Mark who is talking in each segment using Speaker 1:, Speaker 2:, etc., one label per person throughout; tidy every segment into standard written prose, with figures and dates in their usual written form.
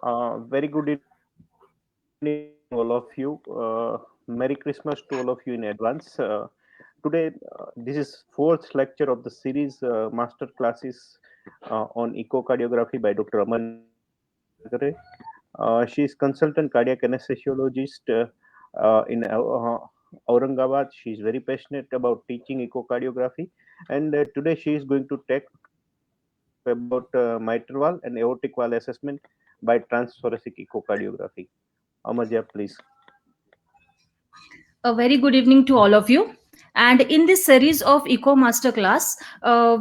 Speaker 1: Very good evening, all of you. Merry Christmas to all of you in advance. Today, this is fourth lecture of the series master classes on echocardiography by Dr. Amal Nagare. She is consultant cardiac anesthesiologist in Aurangabad. She is very passionate about teaching echocardiography, and today she is going to talk about mitral valve and aortic valve assessment by transthoracic echocardiography. Amarja, please.
Speaker 2: A very good evening to all of you. And in this series of Eco Masterclass,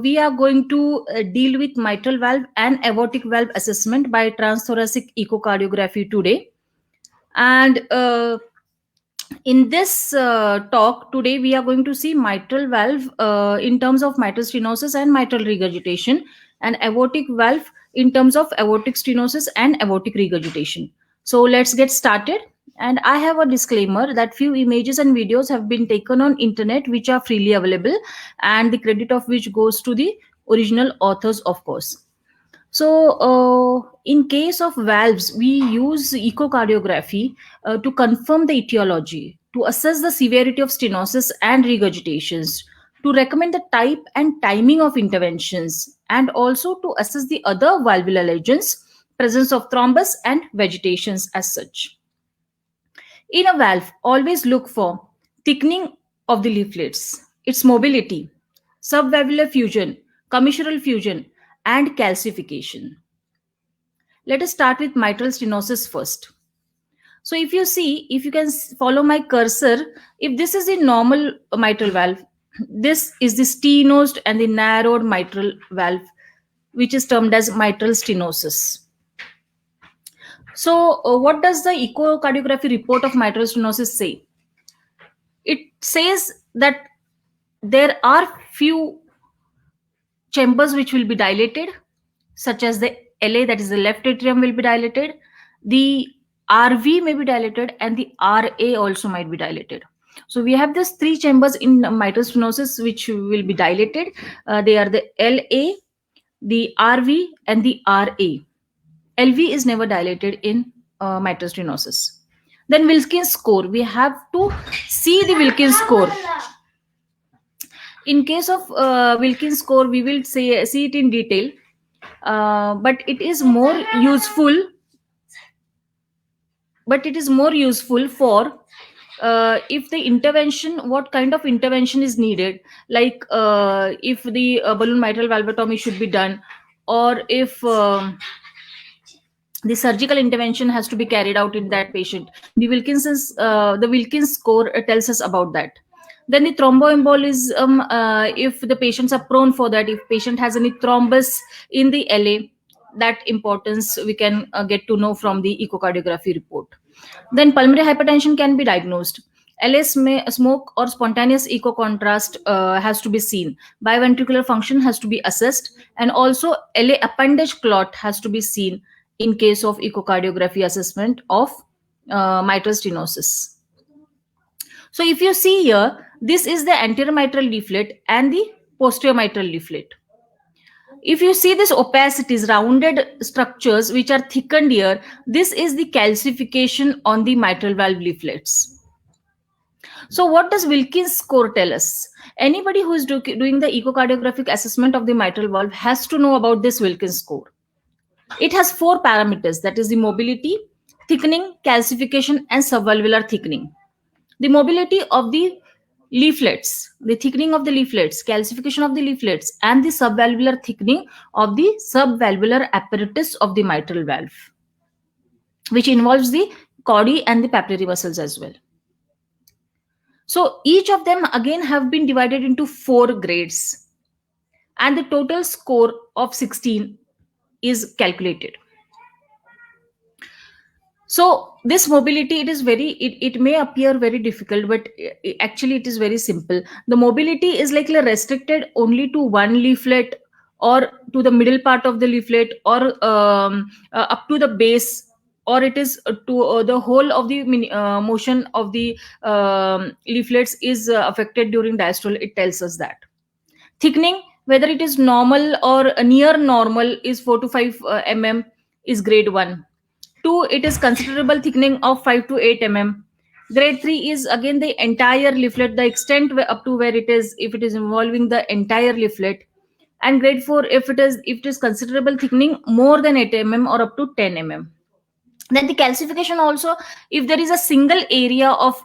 Speaker 2: we are going to deal with mitral valve and aortic valve assessment by transthoracic echocardiography today. And in this talk today, we are going to see mitral valve in terms of mitral stenosis and mitral regurgitation, and aortic valve in terms of aortic stenosis and aortic regurgitation. So let's get started. And I have a disclaimer that few images and videos have been taken on internet which are freely available, and the credit of which goes to the original authors, of course. So, in case of valves, we use echocardiography to confirm the etiology, to assess the severity of stenosis and regurgitations, to recommend the type and timing of interventions, and also to assess the other valvular lesions, presence of thrombus and vegetations as such. In a valve, always look for thickening of the leaflets, its mobility, subvalvular fusion, commissural fusion, and calcification. Let us start with mitral stenosis first. So if you can follow my cursor, if this is the normal mitral valve, this is the stenosed and the narrowed mitral valve, which is termed as mitral stenosis. So, what does the echocardiography report of mitral stenosis say? It says that there are few chambers which will be dilated, such as the LA, that is the left atrium, will be dilated. The RV may be dilated, and the RA also might be dilated. So we have these three chambers in mitral stenosis which will be dilated. They are the LA, the RV, and the RA. LV is never dilated in mitral stenosis. Then Wilkins score. We have to see the Wilkins score. In case of Wilkins score, we will see it in detail, but it is more useful. But it is more useful for if the intervention, what kind of intervention is needed, like if the balloon mitral valvotomy should be done, or if the surgical intervention has to be carried out in that patient. The Wilkins score tells us about that. Then the thromboembolism, if the patients are prone for that, if patient has any thrombus in the LA, that importance we can get to know from the echocardiography report. Then pulmonary hypertension can be diagnosed. LS may smoke or spontaneous echo contrast has to be seen. Biventricular function has to be assessed, and also LA appendage clot has to be seen in case of echocardiography assessment of mitral stenosis. So if you see here, this is the anterior mitral leaflet and the posterior mitral leaflet. If you see this opacities, rounded structures which are thickened here, this is the calcification on the mitral valve leaflets. So what does Wilkins score tell us? Anybody who is doing the echocardiographic assessment of the mitral valve has to know about this Wilkins score. It has four parameters, that is the mobility, thickening, calcification, and subvalvular thickening. The mobility of the leaflets, the thickening of the leaflets, calcification of the leaflets, and the subvalvular thickening of the subvalvular apparatus of the mitral valve, which involves the chordae and the papillary muscles as well. So each of them again have been divided into four grades, and the total score of 16 is calculated. So this mobility, it may appear very difficult, but actually it is very simple. The mobility is likely restricted only to one leaflet, or to the middle part of the leaflet, or up to the base, or it is to the whole of the motion of the leaflets is affected during diastole. It tells us that. Thickening, whether it is normal or near normal, is 4 to 5 mm, is grade 1. 2, it is considerable thickening of 5 to 8 mm. Grade 3 is again the entire leaflet, the extent up to where it is, if it is involving the entire leaflet. And grade 4, if it is considerable thickening more than 8 mm or up to 10 mm. Then the calcification also, if there is a single area of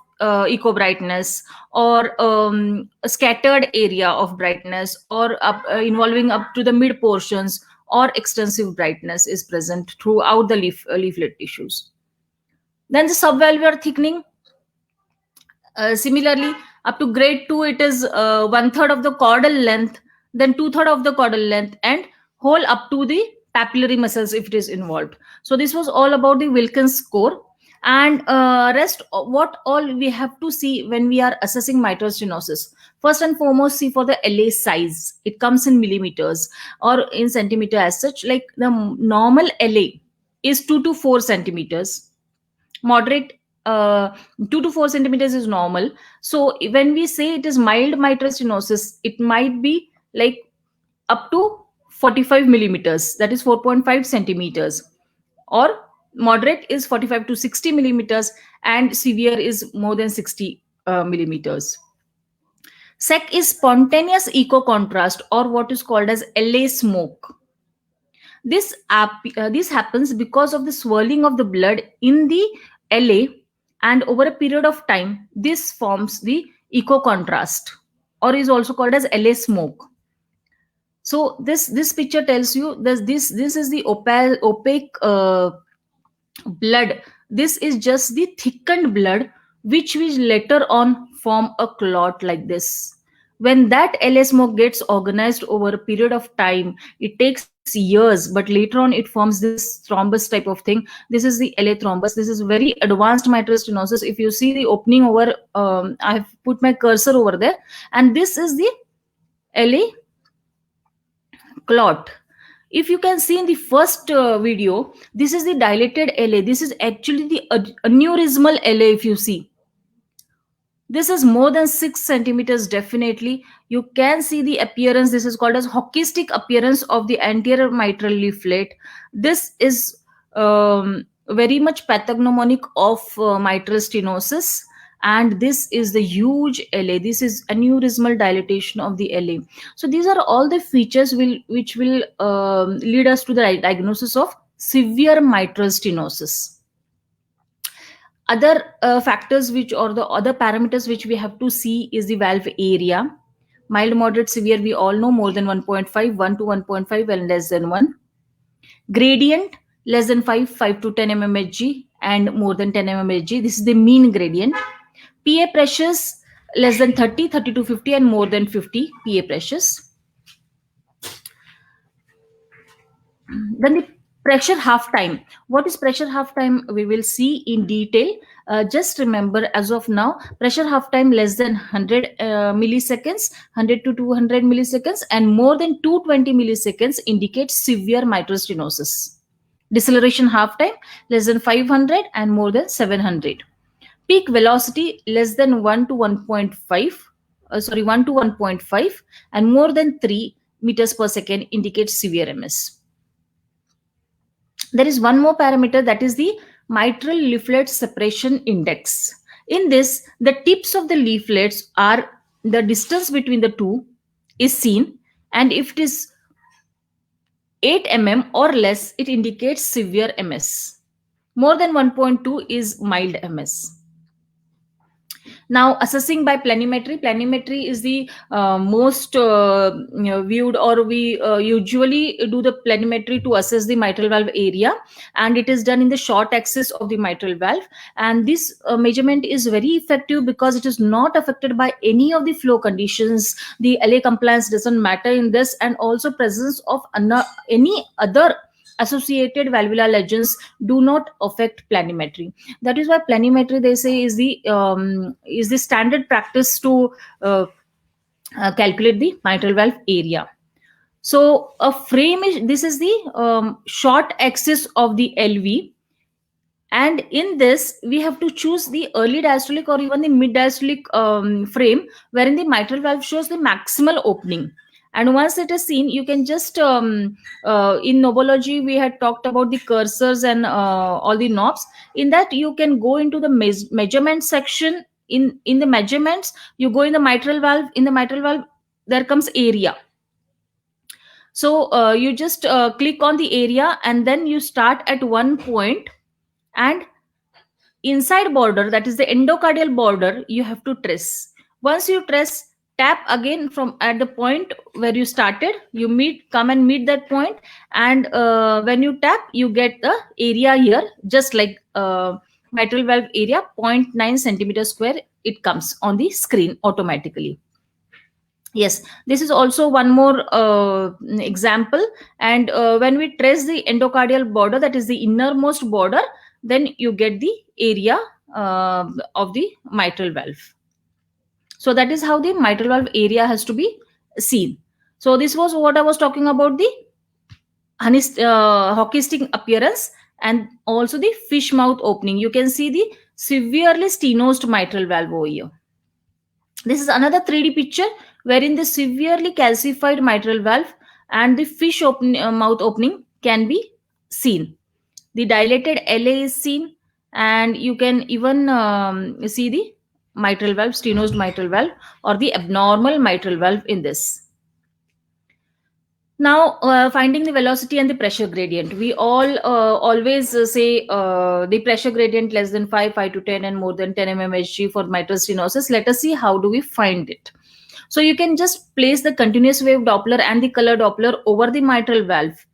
Speaker 2: eco brightness, or a scattered area of brightness, or involving up to the mid portions, or extensive brightness is present throughout the leaflet tissues. Then the subvalvular thickening, similarly, up to grade 2, it is 1/3 of the caudal length, then 2/3 of the caudal length, and whole up to the papillary muscles if it is involved. So this was all about the Wilkins score. And rest, what all we have to see when we are assessing mitral stenosis. First and foremost, see for the LA size. It comes in millimeters or in centimeter as such. Like the normal LA is 2 to 4 centimeters. Moderate, 2 to 4 centimeters is normal. So when we say it is mild mitral stenosis, it might be like up to 45 millimeters, that is 4.5 centimeters, or moderate is 45 to 60 millimeters, and severe is more than 60 millimeters. SEC is spontaneous echo contrast, or what is called as LA smoke. This happens because of the swirling of the blood in the LA, and over a period of time, this forms the echo contrast, or is also called as LA smoke. So this picture tells you that this is the opaque blood. This is just the thickened blood, which will later on form a clot like this. When that LA smoke gets organized over a period of time, it takes years, but later on it forms this thrombus type of thing. This is the LA thrombus. This is very advanced mitral stenosis. If you see the opening over, I have put my cursor over there, and this is the LA clot. If you can see in the first video, this is the dilated LA. This is actually the aneurysmal LA. If you see, this is more than 6 centimeters. Definitely, you can see the appearance. This is called as hockey-stick appearance of the anterior mitral leaflet. This is very much pathognomonic of mitral stenosis. And this is the huge LA. This is aneurysmal dilatation of the LA. So these are all the features which will lead us to the diagnosis of severe mitral stenosis. Other factors which, or the other parameters which we have to see, is the valve area. Mild, moderate, severe, we all know, more than 1.5, 1 to 1.5, and less than 1. Gradient, less than 5, 5 to 10 mmHg, and more than 10 mmHg. This is the mean gradient. PA pressures, less than 30, 30 to 50, and more than 50 PA pressures. Then the pressure half time. What is pressure half time? We will see in detail. Just remember, as of now, pressure half time less than 100 milliseconds, 100 to 200 milliseconds, and more than 220 milliseconds indicates severe mitral stenosis. Deceleration half time less than 500 and more than 700. Peak velocity less than 1 to 1.5, 1 to 1.5, and more than 3 meters per second indicates severe MS. There is one more parameter, that is the mitral leaflet separation index. In this, the tips of the leaflets are, the distance between the two is seen, and if it is 8 mm or less, it indicates severe MS. More than 1.2 is mild MS. Now, assessing by planimetry. Planimetry is the most viewed, or we usually do the planimetry to assess the mitral valve area, and it is done in the short axis of the mitral valve. And this measurement is very effective because it is not affected by any of the flow conditions. The LA compliance doesn't matter in this, and also presence of any other associated valvular legends do not affect planimetry. That is why planimetry, they say, is the standard practice to calculate the mitral valve area. So a frame is, this is the short axis of the LV, and in this we have to choose the early diastolic or even the mid diastolic frame, wherein the mitral valve shows the maximal opening, And once it is seen, you can just in Nobology we had talked about the cursors and all the knobs. In that, you can go into the measurement section. In the measurements, you go in the mitral valve. In the mitral valve, there comes area. So you just click on the area, and then you start at one point, and inside border, that is the endocardial border, you have to trace. Once you trace, tap again from at the point where you started, you come and meet that point, and when you tap, you get the area here, just like mitral valve area, 0.9 centimeter square. It comes on the screen automatically. Yes, this is also one more example. And when we trace the endocardial border, that is the innermost border, then you get the area of the mitral valve. So that is how the mitral valve area has to be seen. So this was what I was talking about, the hockey stick appearance, and also the fish mouth opening. You can see the severely stenosed mitral valve over here. This is another 3D picture wherein the severely calcified mitral valve and the fish mouth opening can be seen. The dilated LA is seen, and you can even see the mitral valve, stenosed mitral valve, or the abnormal mitral valve in this. Now, finding the velocity and the pressure gradient. We all always say the pressure gradient less than 5 to 10, and more than 10 mmHg for mitral stenosis. Let us see how do we find it. So you can just place the continuous wave Doppler and the color Doppler over the mitral valve.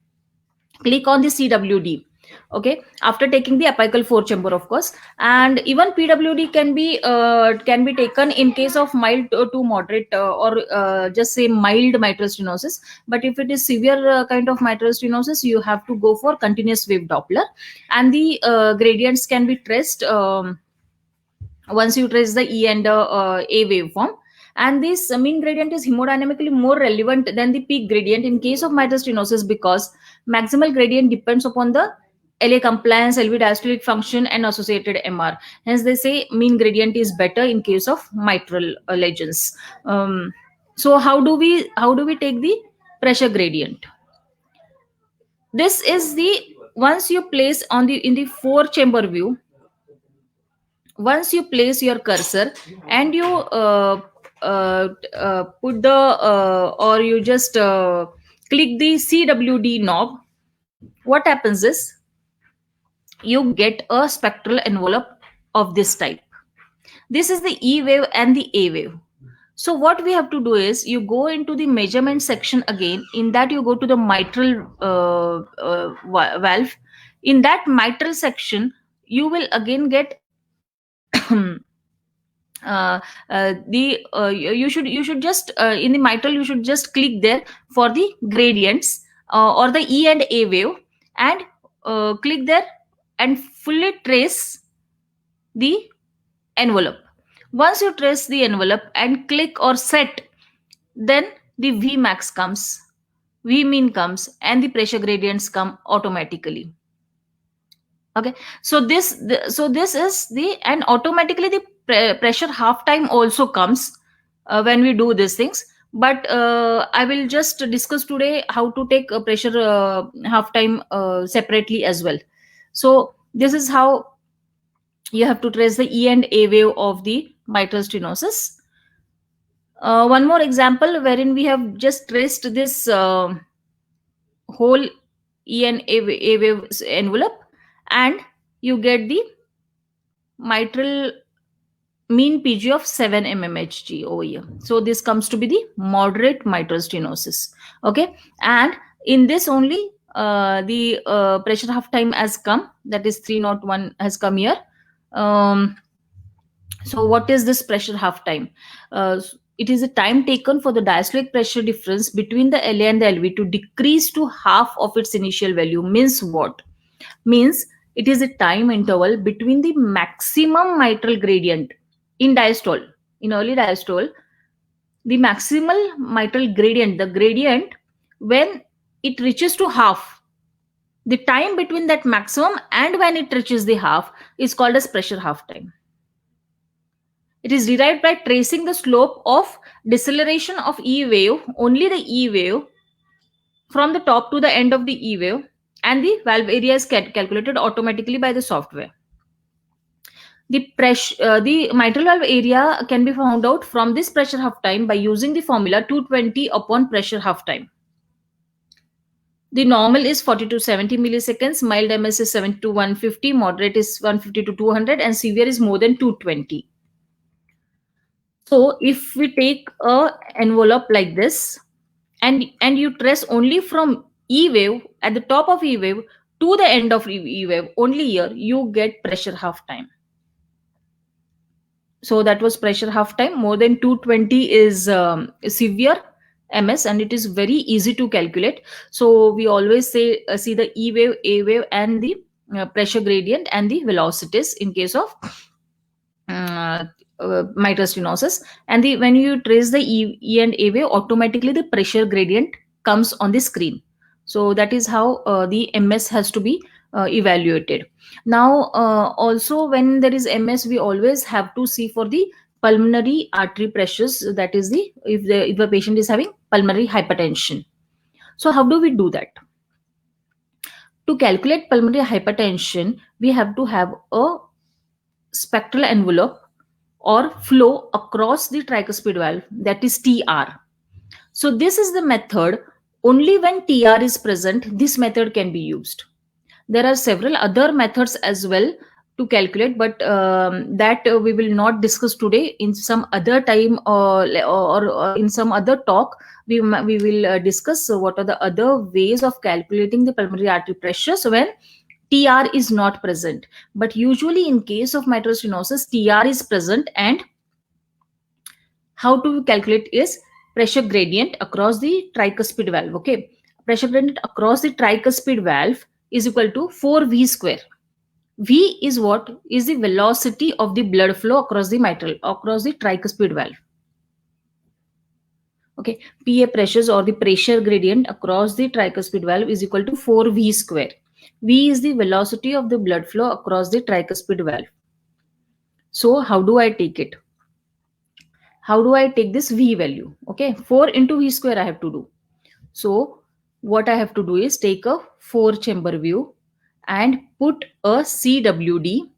Speaker 2: Click on the CWD. Okay, after taking the apical 4 chamber, of course, and even PWD can be taken in case of mild to moderate or just say mild mitral stenosis. But if it is severe kind of mitral stenosis, you have to go for continuous wave Doppler, and the gradients can be traced once you trace the E and A waveform. And this mean gradient is hemodynamically more relevant than the peak gradient in case of mitral stenosis, because maximal gradient depends upon the LA compliance, LV diastolic function, and associated MR. Hence, they say mean gradient is better in case of mitral lesions. So, how do we take the pressure gradient? This is the, once you place on the in the 4 chamber view. Once you place your cursor and you put the or you just click the CWD knob, what happens is you get a spectral envelope of this type. This is the E wave and the A wave. So what we have to do is you go into the measurement section again. In that, you go to the mitral valve. In that mitral section, you will again get you should just in the mitral, you should just click there for the gradients or the E and A wave, and click there and fully trace the envelope. Once you trace the envelope and click or set, then the V max comes, V mean comes, and the pressure gradients come automatically. Okay, so this is the, and automatically the pressure half time also comes when we do these things. But I will just discuss today how to take a pressure half time separately as well. So this is how you have to trace the E and A wave of the mitral stenosis. One more example wherein we have just traced this whole E and A wave envelope, and you get the mitral mean PG of 7 mmHg over here. So this comes to be the moderate mitral stenosis. Okay, and in this only the pressure half time has come, that is 301 has come here. So what is this pressure half time? It is a time taken for the diastolic pressure difference between the LA and the LV to decrease to half of its initial value. Means what? Means it is a time interval between the maximum mitral gradient in diastole. In early diastole, the maximal mitral gradient, the gradient when it reaches to half, the time between that maximum and when it reaches the half is called as pressure half time. It is derived by tracing the slope of deceleration of E wave, only the E wave, from the top to the end of the E wave, and the valve area is calculated automatically by the software. The mitral valve area can be found out from this pressure half time by using the formula 220 upon pressure half time. The normal is 40 to 70 milliseconds, mild MS is 70 to 150, moderate is 150 to 200, and severe is more than 220. So if we take a envelope like this, and you trace only from E wave, at the top of E wave to the end of E wave, only here you get pressure half time. So that was pressure half time. More than 220 is severe MS, and it is very easy to calculate. So we always say see the E wave, A wave, and the pressure gradient and the velocities in case of mitral stenosis. And when you trace the E and A wave, automatically the pressure gradient comes on the screen. So that is how the MS has to be evaluated. Now also when there is MS, we always have to see for the pulmonary artery pressures, that is the if the patient is having pulmonary hypertension. So how do we do that? To calculate pulmonary hypertension, we have to have a spectral envelope or flow across the tricuspid valve, that is TR. So this is the method. Only when TR is present, this method can be used. There are several other methods as well to calculate, but that we will not discuss today. In some other time or in some other talk, we will discuss what are the other ways of calculating the pulmonary artery pressure so when TR is not present. But usually in case of mitral stenosis, TR is present, and how to calculate is pressure gradient across the tricuspid valve. Okay, pressure gradient across the tricuspid valve is equal to 4V square. V is what? Is the velocity of the blood flow across the tricuspid valve. Okay, PA pressures or the pressure gradient across the tricuspid valve is equal to 4V square. V is the velocity of the blood flow across the tricuspid valve. So how do I take it? How do I take this V value? Okay, 4 into V square I have to do. So what I have to do is take a 4-chamber view and put a CWD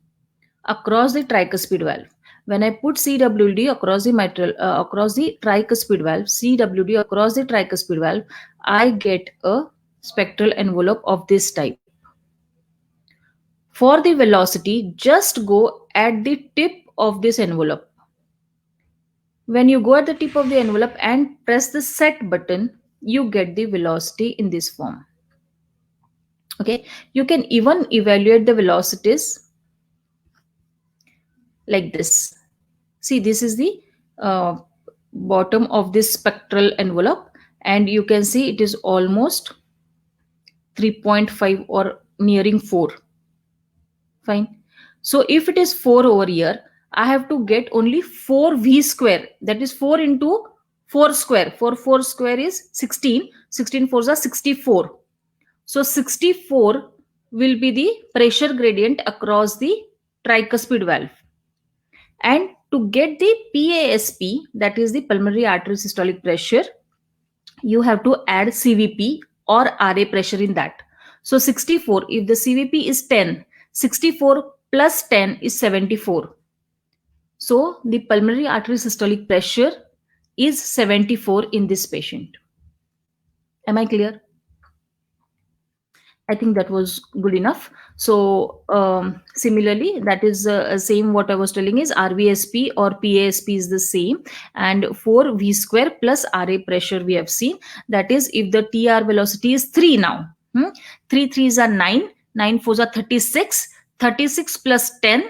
Speaker 2: across the tricuspid valve. When I put CWD across the tricuspid valve, CWD across the tricuspid valve, I get a spectral envelope of this type. For the velocity, just go at the tip of this envelope. When you go at the tip of the envelope and press the set button, you get the velocity in this form. Okay, you can even evaluate the velocities like this. See, this is the bottom of this spectral envelope, and you can see it is almost 3.5 or nearing 4. Fine. So if it is 4 over here, I have to get only 4V square. That is 4 into 4 square. 4 square is 16. 16 4s are 64. So 64 will be the pressure gradient across the tricuspid valve. And to get the PASP, that is the pulmonary artery systolic pressure, you have to add CVP or RA pressure in that. So 64, if the CVP is 10, 64 plus 10 is 74. So the pulmonary artery systolic pressure is 74 in this patient. Am I clear? I think that was good enough. So similarly, that is same what I was telling is RVSP or PASP is the same, and 4V square plus RA pressure we have seen. That is if the TR velocity is 3 now. 3 3s are 9, 9 4s are 36, 36 plus 10,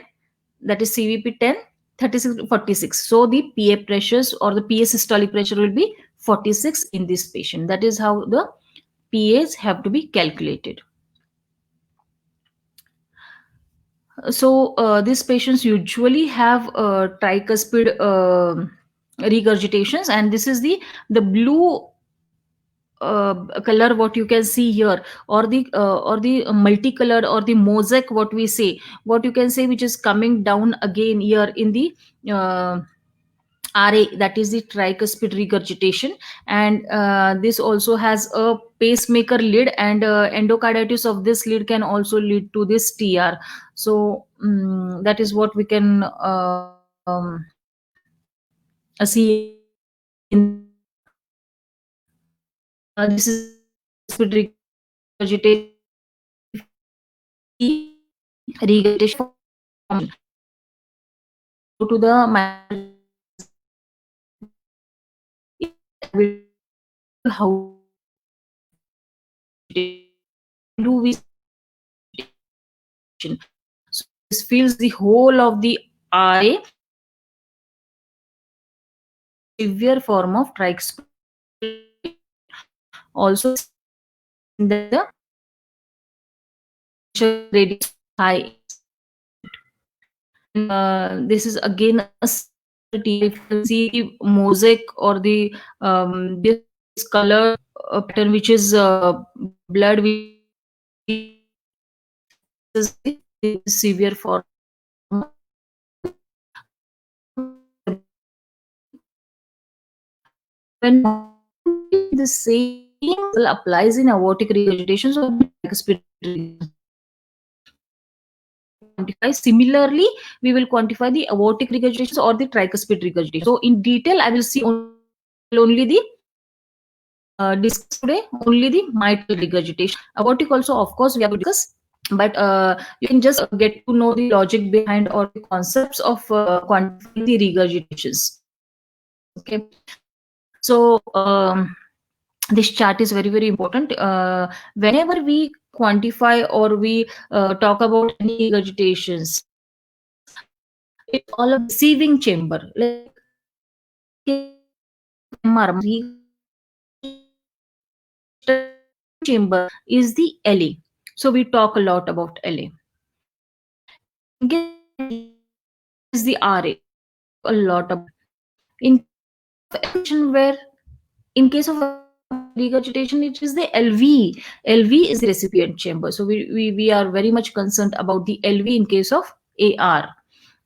Speaker 2: that is CVP 10, 36 46. So the PA pressures or the PA systolic pressure will be 46 in this patient. That is how the PAs have to be calculated. So these patients usually have tricuspid regurgitations, and this is the blue color what you can see here, or the multicolored or the mosaic what we say, what you can say, which is coming down again here in the uh, RA, that is the tricuspid regurgitation. And this also has a pacemaker lead, and endocarditis of this lead can also lead to this TR. So that is what we can see in the this is regurgitation. Regurgitation go to the how do we, so this fills the whole of the RA, severe form of tricuspid. Also the radius high. This is again a, if you see the mosaic or the this color pattern, which is blood, which is the severe form. When the same applies in aortic regurgitation, so tricuspid quantify. Similarly, we will quantify the aortic regurgitations or the tricuspid regurgitation. So in detail, I will see only the discuss today only the mitral regurgitation. Aortic also, of course, we have to discuss, but you can just get to know the logic behind or the concepts of quantifying the regurgitations. Okay, so this chart is very, very important. Whenever we quantify or we talk about any regurgitations, it's all a receiving chamber. Like chamber is the LA. So we talk a lot about LA. Is the RA. A lot of in where in case of regurgitation, it is the LV. LV is the recipient chamber. So we are very much concerned about the LV in case of AR.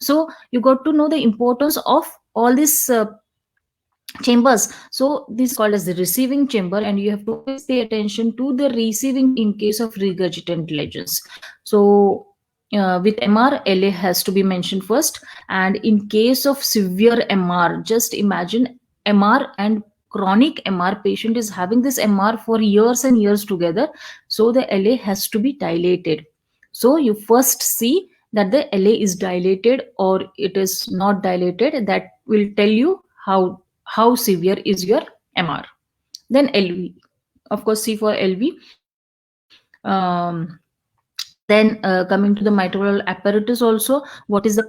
Speaker 2: So you got to know the importance of all these chambers. So this is called as the receiving chamber, and you have to always pay attention to the receiving in case of regurgitant lesions. So with MR, LA has to be mentioned first, and in case of severe MR, just imagine MR and chronic MR patient is having this MR for years and years together, so the LA has to be dilated. So you first see that the LA is dilated or it is not dilated. That will tell you how severe is your MR. Then LV, of course, C for LV. Then coming to the mitral apparatus also, what is the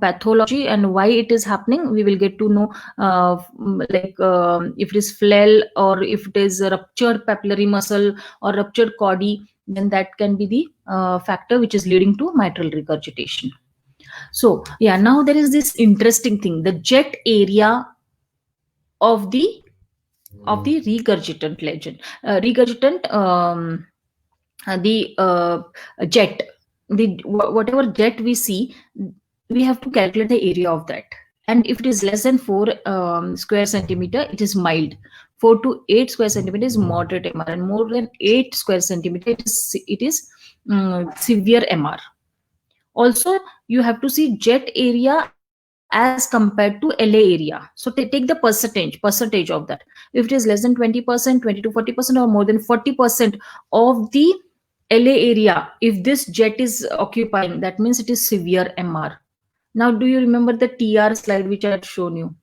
Speaker 2: pathology and why it is happening, we will get to know, if it is phleal or if it is a ruptured papillary muscle or ruptured chordae, then that can be the factor which is leading to mitral regurgitation. So yeah, now there is this interesting thing, the jet area of the regurgitant lesion. Regurgitant, the jet, the whatever jet we see, we have to calculate the area of that. And if it is less than 4 square centimeter, it is mild. 4 to 8 square centimeter is moderate MR, and more than 8 square centimeter, it is severe MR. Also, you have to see jet area as compared to LA area. So take the percentage of that. If it is less than 20%, 20 to 40%, or more than 40% of the LA area, if this jet is occupying, that means it is severe MR. Now, do you remember the TR slide which I had shown you?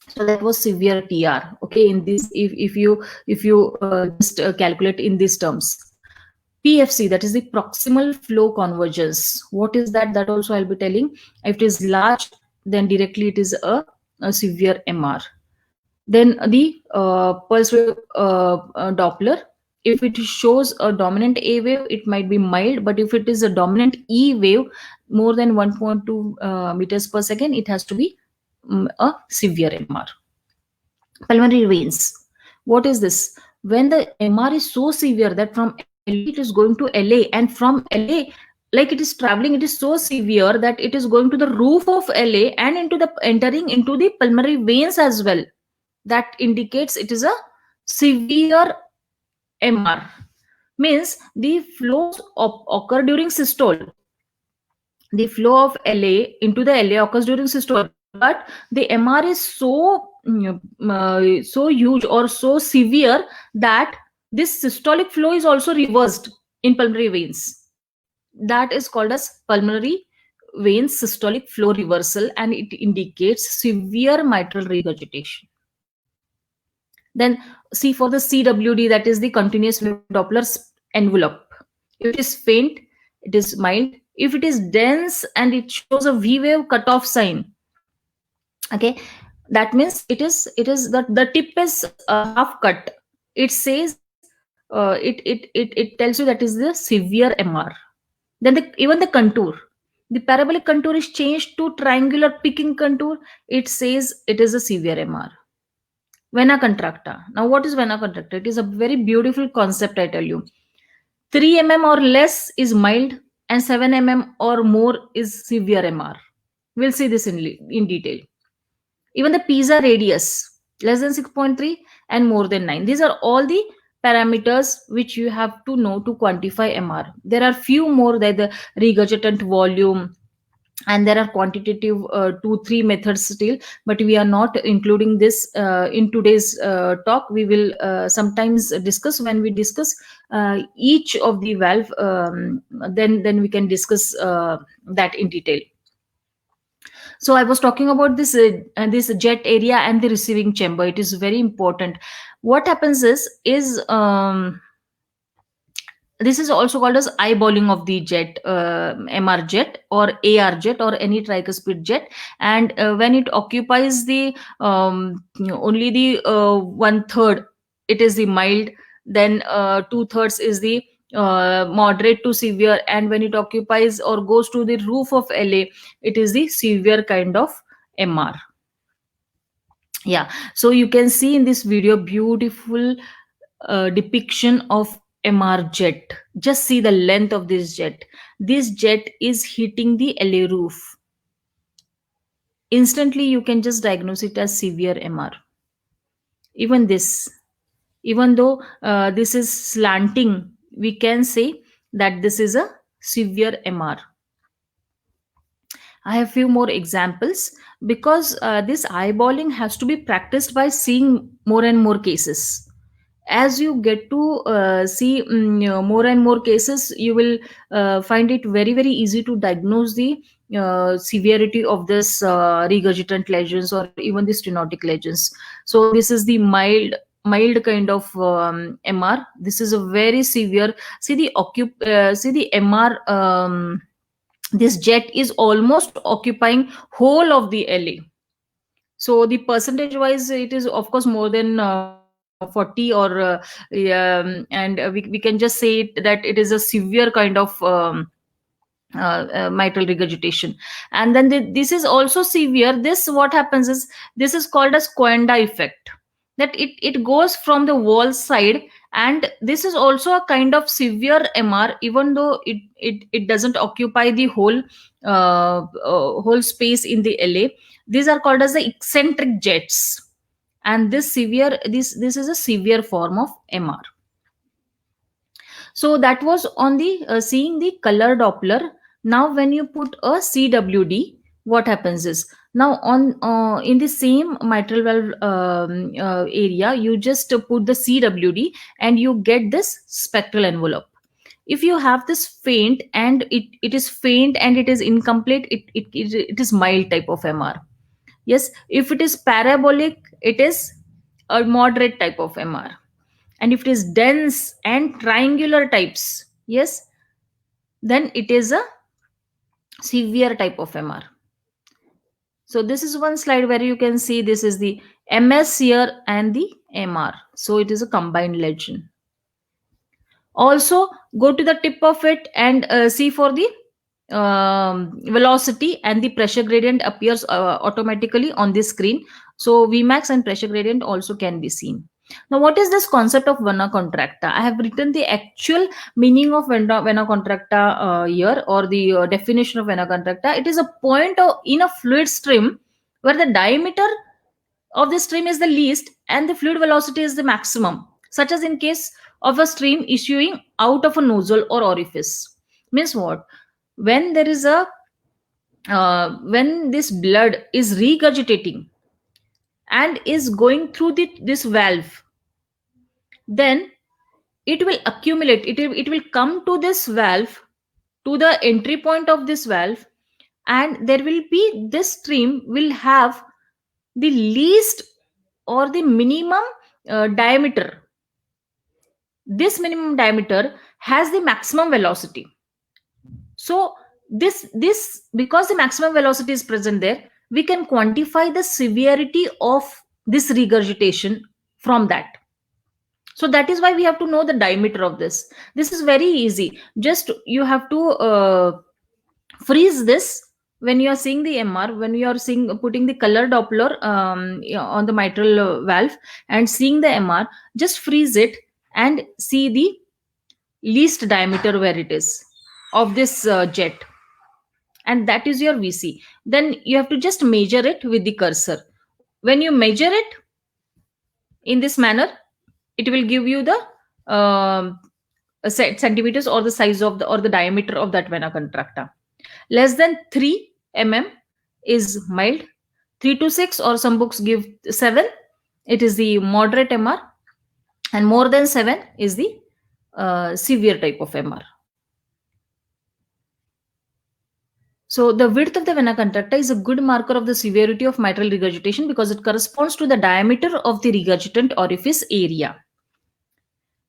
Speaker 2: So that was severe TR. Okay, in this, if you just calculate in these terms. PFC, that is the proximal flow convergence. What is that? That also I'll be telling. If it is large, then directly it is a severe MR. Then the pulse wave Doppler. If it shows a dominant A wave, it might be mild, but if it is a dominant E wave, more than 1.2 meters per second, it has to be a severe MR. Pulmonary veins. What is this? when the MR is so severe that from LV it is going to LA, and from LA, like it is traveling, it is so severe that it is going to the roof of LA and into the entering into the pulmonary veins as well. That indicates it is a severe MR. Means the flows occur during systole. The flow of LA into the LA occurs during systole, but the MR is so huge or so severe that this systolic flow is also reversed in pulmonary veins. That is called as pulmonary vein systolic flow reversal, and it indicates severe mitral regurgitation. Then see for the CWD, that is the continuous wave Doppler envelope. If it is faint, it is mild. If it is dense and it shows a V wave cutoff sign, okay, that means it is the tip is half cut. It says it tells you that is the severe MR. Then even the contour, the parabolic contour is changed to triangular picking contour. It says it is a severe MR. Vena contracta. Now, what is vena contracta? It is a very beautiful concept, I tell you. 3 mm or less is mild, and 7 mm or more is severe MR. We'll see this in detail. Even the Pisa radius, less than 6.3 and more than 9. These are all the parameters which you have to know to quantify MR. There are few more, that the regurgitant volume, and there are quantitative 2-3 methods still, but we are not including this in today's talk. We will sometimes discuss when we discuss each of the valve, then we can discuss that in detail. So I was talking about this jet area and the receiving chamber. It is very important. What happens is this is also called as eyeballing of the jet, MR jet or AR jet or any tricuspid jet. And when it occupies the only the 1/3, it is the mild. Then 2/3 is the moderate to severe, and when it occupies or goes to the roof of LA, it is the severe kind of MR. Yeah, so you can see in this video beautiful depiction of MR jet. Just see the length of this jet. This jet is hitting the LA roof. Instantly, you can just diagnose it as severe MR. Even this, even though this is slanting, we can say that this is a severe MR. I have few more examples, because this eyeballing has to be practiced by seeing more and more cases. As you get to see more and more cases, you will find it very easy to diagnose the severity of this regurgitant lesions or even the stenotic lesions. So this is the mild kind of MR. This is a very severe. See the MR. This jet is almost occupying whole of the LA. So the percentage wise, it is of course more than 40, or and we can just say that it is a severe kind of mitral regurgitation. And then this is also severe. This, what happens is, this is called as Coanda effect, that it goes from the wall side, and this is also a kind of severe MR, even though it doesn't occupy the whole space in the LA. These are called as the eccentric jets, and this is a severe form of MR. So that was on the seeing the color Doppler. Now when you put a CWD, what happens is, now on in the same mitral valve area, you just put the CWD and you get this spectral envelope. If you have this faint and it is faint and it is incomplete, it is mild type of MR. Yes, if it is parabolic, it is a moderate type of MR. And if it is dense and triangular types, yes, then it is a severe type of MR. So this is one slide where you can see this is the MS here and the MR. So it is a combined legend. Also go to the tip of it and see for the velocity, and the pressure gradient appears automatically on the screen. So Vmax and pressure gradient also can be seen. Now, what is this concept of vena contracta? I have written the actual meaning of vena contracta here, or the definition of vena contracta. It is a point in a fluid stream where the diameter of the stream is the least and the fluid velocity is the maximum, such as in case of a stream issuing out of a nozzle or orifice. Means what? When there is a when this blood is regurgitating and is going through this valve, then it will accumulate, it will come to this valve, to the entry point of this valve, and there will be, this stream will have the least or the minimum diameter. This minimum diameter has the maximum velocity. So this because the maximum velocity is present there, we can quantify the severity of this regurgitation from that. So that is why we have to know the diameter of this. This is very easy. Just you have to freeze this when you are seeing the MR, when you are seeing, putting the color Doppler on the mitral valve and seeing the MR, just freeze it and see the least diameter where it is of this jet, and that is your VC. Then you have to just measure it with the cursor. When you measure it in this manner, it will give you the centimeters, or the size of the, or the diameter of that vena contracta. Less than 3 mm is mild, 3 to 6, or some books give 7, it is the moderate MR, and more than 7 is the severe type of MR. So the width of the vena contracta is a good marker of the severity of mitral regurgitation because it corresponds to the diameter of the regurgitant orifice area.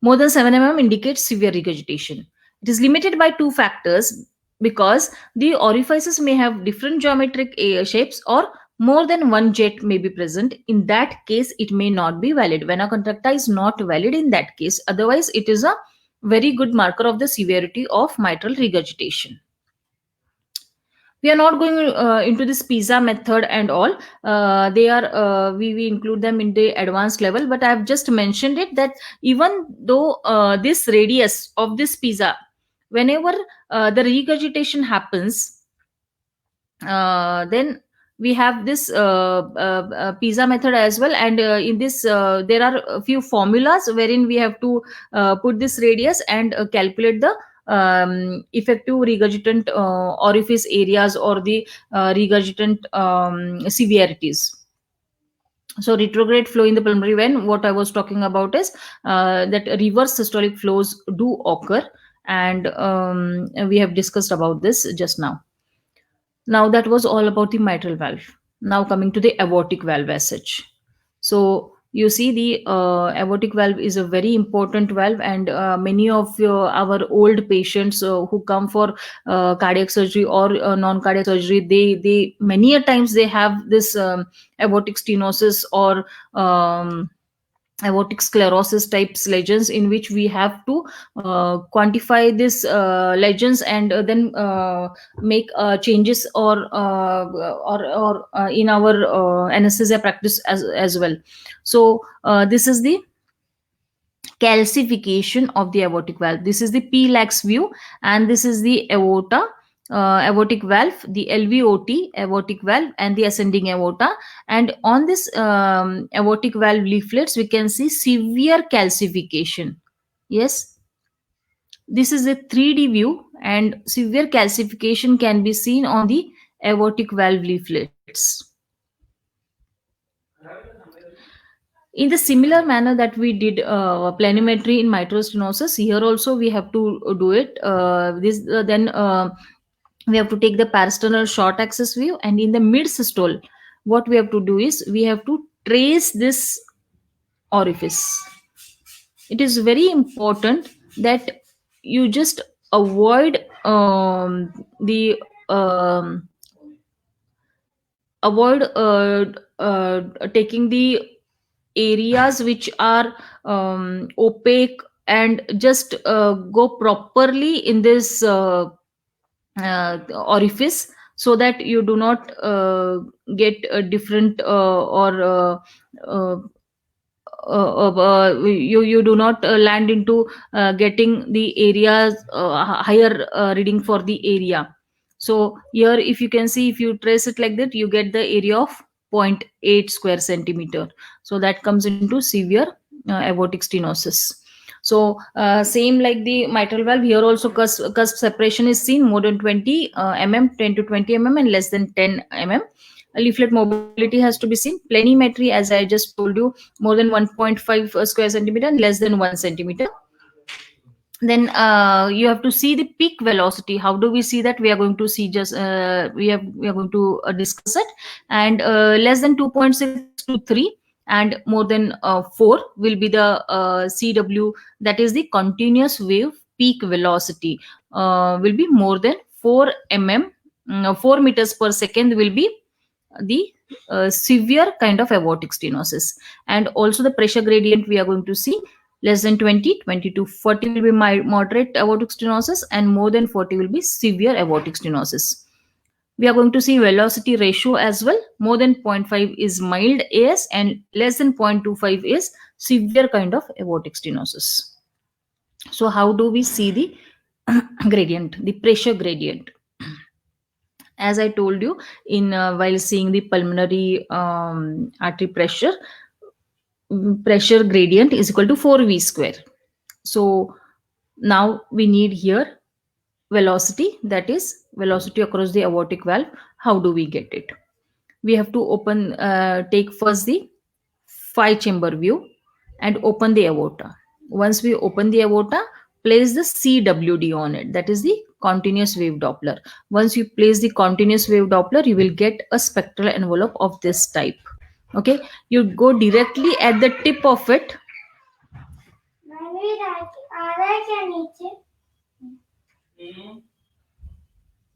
Speaker 2: More than 7 mm indicates severe regurgitation. It is limited by 2 factors, because the orifices may have different geometric shapes, or more than one jet may be present. In that case, it may not be valid. Vena contracta is not valid in that case. Otherwise, it is a very good marker of the severity of mitral regurgitation. We are not going into this PISA method and all. They are we include them in the advanced level, but I have just mentioned it, that even though this radius of this PISA, whenever the regurgitation happens, then we have this PISA method as well, and in this there are a few formulas wherein we have to put this radius and calculate the effective regurgitant orifice areas, or the regurgitant severities. So retrograde flow in the pulmonary vein, what I was talking about is that reverse systolic flows do occur, and we have discussed about this just now. Now that was all about the mitral valve. Now coming to the aortic valve as such. So you see, the aortic valve is a very important valve, and many of our old patients who come for cardiac surgery or non-cardiac surgery, they many a times they have this aortic stenosis or aortic sclerosis types lesions, in which we have to quantify this lesions, and then make changes, or in our anesthesia practice as well. So this is the calcification of the aortic valve. This is the PLAX view, and this is the aorta, aortic valve, the LVOT aortic valve, and the ascending aorta. And on this aortic valve leaflets, we can see severe calcification. Yes, this is a 3D view, and severe calcification can be seen on the aortic valve leaflets. In the similar manner that we did planimetry in mitral stenosis, here also we have to do it. Then we have to take the parasternal short axis view, and in the mid systole, what we have to do is we have to trace this orifice. It is very important that you just avoid taking the areas which are opaque, and just go properly in this orifice, so that you do not get a different or you do not land into getting the areas higher reading for the area. So here, if you can see, if you trace it like that, you get the area of 0.8 square centimeter. So that comes into severe aortic stenosis. So same like the mitral valve, here also cusp separation is seen more than 20 mm, 10 to 20 mm, and less than 10 mm. Leaflet mobility has to be seen. Planimetry, as I just told you, more than 1.5 square centimeter and less than 1 centimeter. Then you have to see the peak velocity. How do we see that? We are going to see just we are going to discuss it. And less than 2.6 to 3 and more than 4 will be the CW, that is the continuous wave peak velocity, will be more than 4 mm, 4 meters per second will be the severe kind of aortic stenosis. And also the pressure gradient we are going to see. Less than 20, 20 to 40 will be moderate aortic stenosis, and more than 40 will be severe aortic stenosis. We are going to see velocity ratio as well. More than 0.5 is mild AS and less than 0.25 is severe kind of aortic stenosis. So how do we see the gradient, the pressure gradient? As I told you, in while seeing the pulmonary artery pressure, pressure gradient is equal to 4V square. So now we need here velocity, that is velocity across the aortic valve. How do we get it? We have to open, take first the 5-chamber view and open the aorta. Once we open the aorta, place the CWD on it, that is the continuous wave Doppler. Once you place the continuous wave Doppler, you will get a spectral envelope of this type. Okay, you go directly at the tip of it.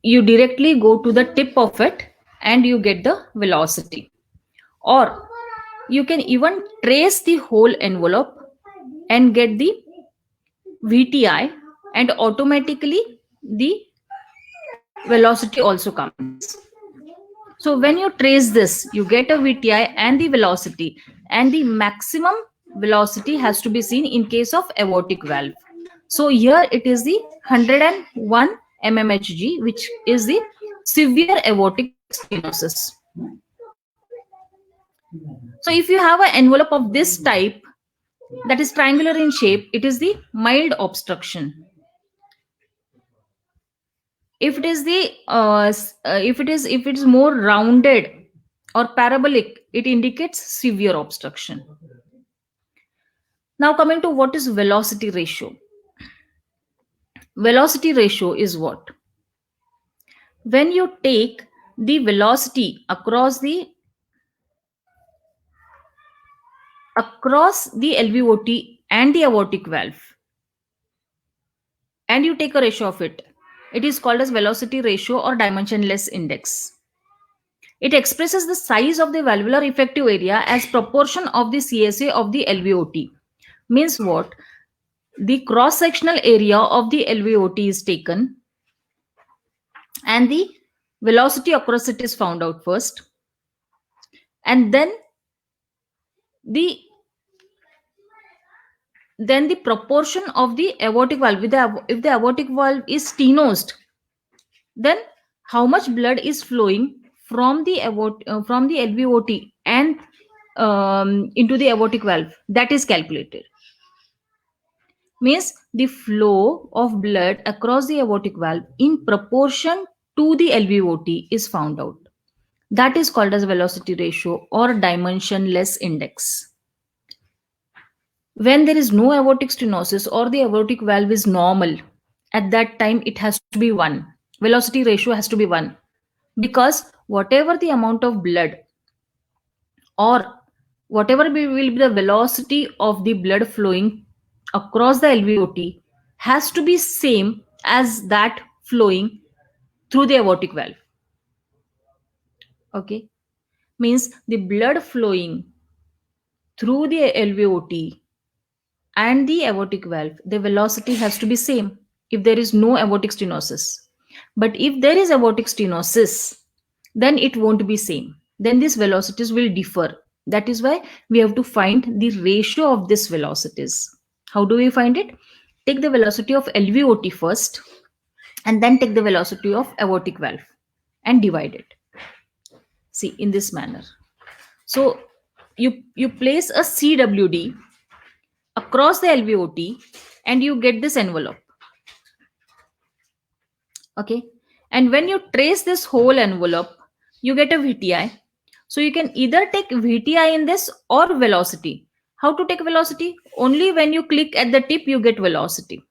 Speaker 2: You directly go to the tip of it and you get the velocity. Or you can even trace the whole envelope and get the VTI, and automatically the velocity also comes. So when you trace this, you get a VTI and the velocity, and the maximum velocity has to be seen in case of aortic valve. So here it is the 101 mmHg, which is the severe aortic stenosis. So if you have an envelope of this type that is triangular in shape, it is the mild obstruction. If it is the if it is more rounded or parabolic, it indicates severe obstruction. Now coming to what is velocity ratio. Velocity ratio is what? When you take the velocity across the LVOT and the aortic valve, and you take a ratio of it, it is called as velocity ratio or dimensionless index. It expresses the size of the valvular effective area as proportion of the CSA of the LVOT. Means what? The cross-sectional area of the LVOT is taken and the velocity across it is found out first, and then the proportion of the aortic valve. If the aortic valve is stenosed, then how much blood is flowing from the LVOT and into the aortic valve, that is calculated. Means the flow of blood across the aortic valve in proportion to the LVOT is found out. That is called as velocity ratio or dimensionless index. When there is no aortic stenosis or the aortic valve is normal, at that time it has to be 1. Velocity ratio has to be 1, because whatever the amount of blood or whatever will be the velocity of the blood flowing across the LVOT has to be same as that flowing through the aortic valve. Okay, means the blood flowing through the LVOT and the aortic valve, the velocity has to be same if there is no aortic stenosis. But if there is aortic stenosis, then it won't be same. Then these velocities will differ. That is why we have to find the ratio of these velocities. How do we find it? Take the velocity of LVOT first, and then take the velocity of aortic valve and divide it. See, in this manner. So you place a CWD across the LVOT and you get this envelope. Okay. And when you trace this whole envelope, you get a VTI. So you can either take VTI in this or velocity. How to take velocity? Only when you click at the tip, you get velocity.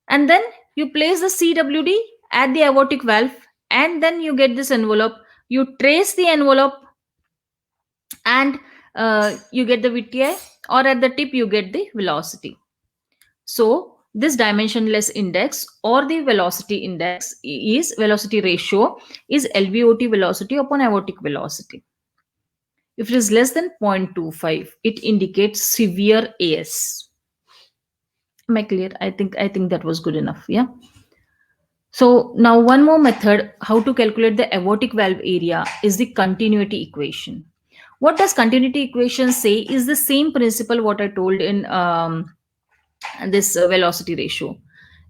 Speaker 2: And then you place the CWD at the aortic valve, and then you get this envelope. You trace the envelope and you get the VTI, or at the tip, you get the velocity. So this dimensionless index or the velocity index is velocity ratio is LVOT velocity upon aortic velocity. If it is less than 0.25, it indicates severe AS. Am I clear? I think that was good enough. Yeah. So now one more method how to calculate the aortic valve area is the continuity equation. What does continuity equation say is the same principle what I told in this velocity ratio.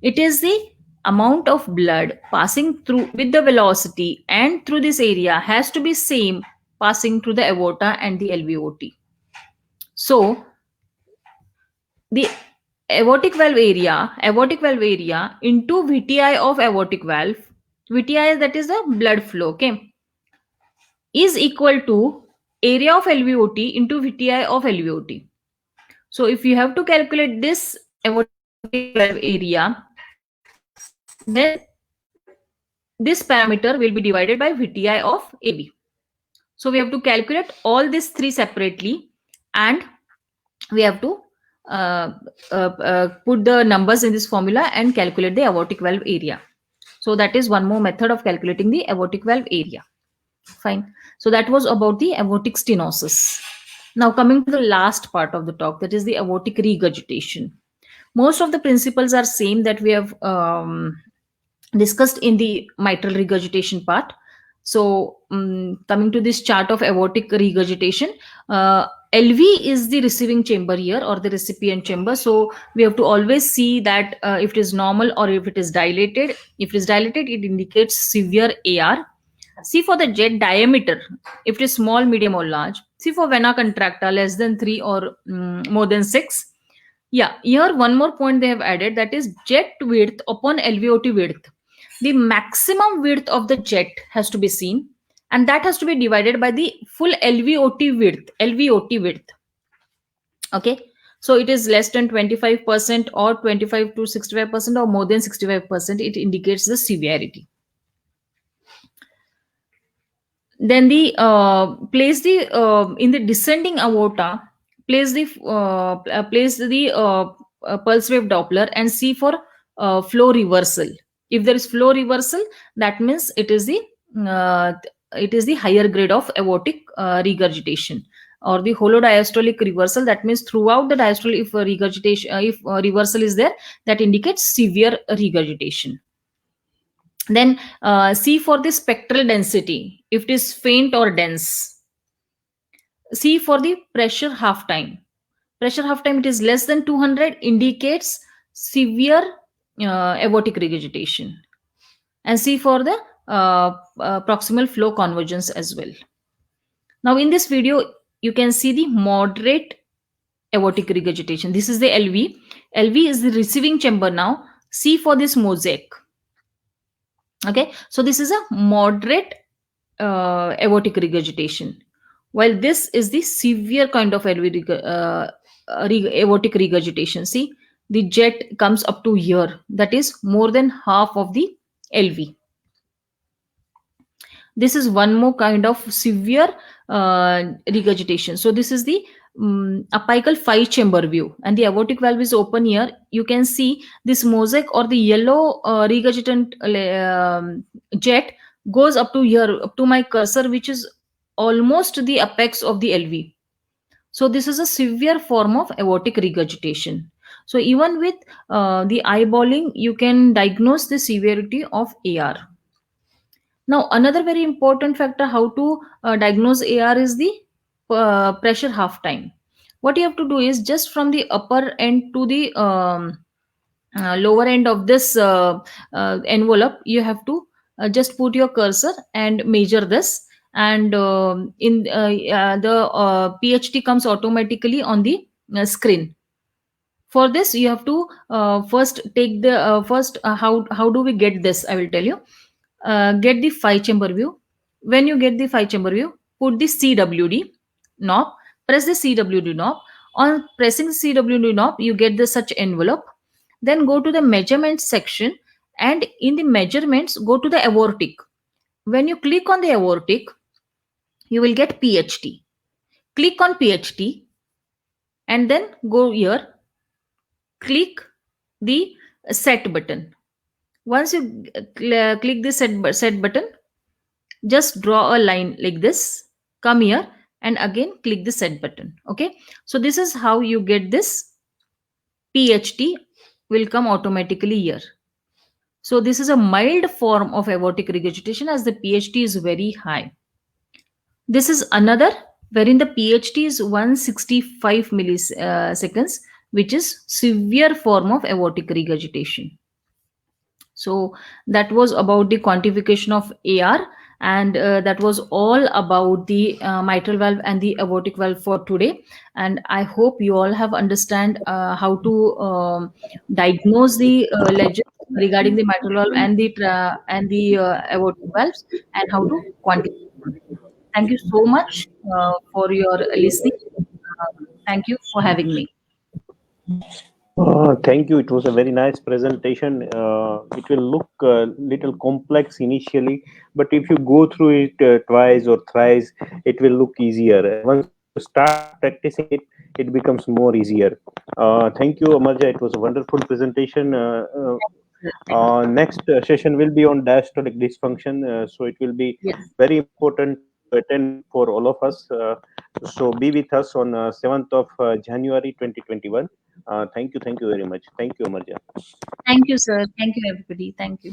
Speaker 2: It is the amount of blood passing through with the velocity and through this area has to be same passing through the aorta and the LVOT. So the aortic valve area into VTI of aortic valve, VTI, that is the blood flow, okay, is equal to area of LVOT into VTI of LVOT. So if you have to calculate this aortic valve area, then this parameter will be divided by VTI of AB. So we have to calculate all these three separately, and we have to put the numbers in this formula and calculate the aortic valve area. So that is one more method of calculating the aortic valve area. Fine. So that was about the aortic stenosis. Now coming to the last part of the talk, that is the aortic regurgitation. Most of the principles are same that we have discussed in the mitral regurgitation part. So coming to this chart of aortic regurgitation, LV is the receiving chamber here, or the recipient chamber. So we have to always see that if it is normal or if it is dilated. If it is dilated, it indicates severe AR. C for the jet diameter, if it is small, medium, or large. C for vena contracta, less than 3 or more than 6. Yeah, here one more point they have added, that is jet width upon LVOT width. The maximum width of the jet has to be seen, and that has to be divided by the full LVOT width. Okay, so it is less than 25% or 25 to 65% or more than 65%. It indicates the severity. Then the place the in the descending aorta, place the pulse wave Doppler and see for flow reversal. If there is flow reversal, that means it is the higher grade of aortic regurgitation, or the holodiastolic reversal. That means throughout the diastole, if regurgitation, if reversal is there, that indicates severe regurgitation. Then C for the spectral density, if it is faint or dense. C for the pressure half time. Pressure half time, it is less than 200, indicates severe aortic regurgitation. And C for the proximal flow convergence as well. Now in this video, you can see the moderate aortic regurgitation. This is the LV. LV is the receiving chamber now. C for this mosaic. Okay, so this is a moderate aortic regurgitation, while this is the severe kind of aortic regurgitation. See, the jet comes up to here, that is more than half of the LV. This is one more kind of severe regurgitation. So this is the apical 5 chamber view, and the aortic valve is open here. You can see this mosaic or the yellow regurgitant jet goes up to here, up to my cursor, which is almost the apex of the LV. So this is a severe form of aortic regurgitation. So even with the eyeballing, you can diagnose the severity of AR. Now, another very important factor how to diagnose AR is the pressure half time. What you have to do is just from the upper end to the lower end of this envelope, you have to just put your cursor and measure this. And the PHT comes automatically on the screen. For this, you have to first take the how do we get this? I will tell you. Get the 5-chamber view. When you get the 5-chamber view, put the CWD knob, press the CWD knob. On pressing the CWD knob, you get the such envelope. Then go to the measurements section, and in the measurements, go to the aortic. When you click on the aortic, you will get PHT. Click on PHT and then go here, click the set button. Once you click the set button, just draw a line like this, come here and again click the set button. Okay, so this is how you get this PHT will come automatically here. So this is a mild form of aortic regurgitation as the PHT is very high. This is another wherein the PHT is 165 milliseconds, which is severe form of aortic regurgitation. So that was about the quantification of AR, and that was all about the mitral valve and the aortic valve for today. And I hope you all have understand how to diagnose the legends regarding the mitral valve and the aortic valves, and how to quantify. Thank you so much for your listening. Thank you for having me.
Speaker 1: Thank you. It was a very nice presentation. It will look a little complex initially, but if you go through it twice or thrice, it will look easier. And once you start practicing it, it becomes more easier. Thank you, Amarja. It was a wonderful presentation. Next session will be on diastolic dysfunction, so it will be
Speaker 2: Yes.
Speaker 1: very important to attend for all of us. So be with us on 7th of January 2021. Thank you very much. Thank you, Amarja.
Speaker 2: Thank you, sir. Thank you, everybody. Thank you.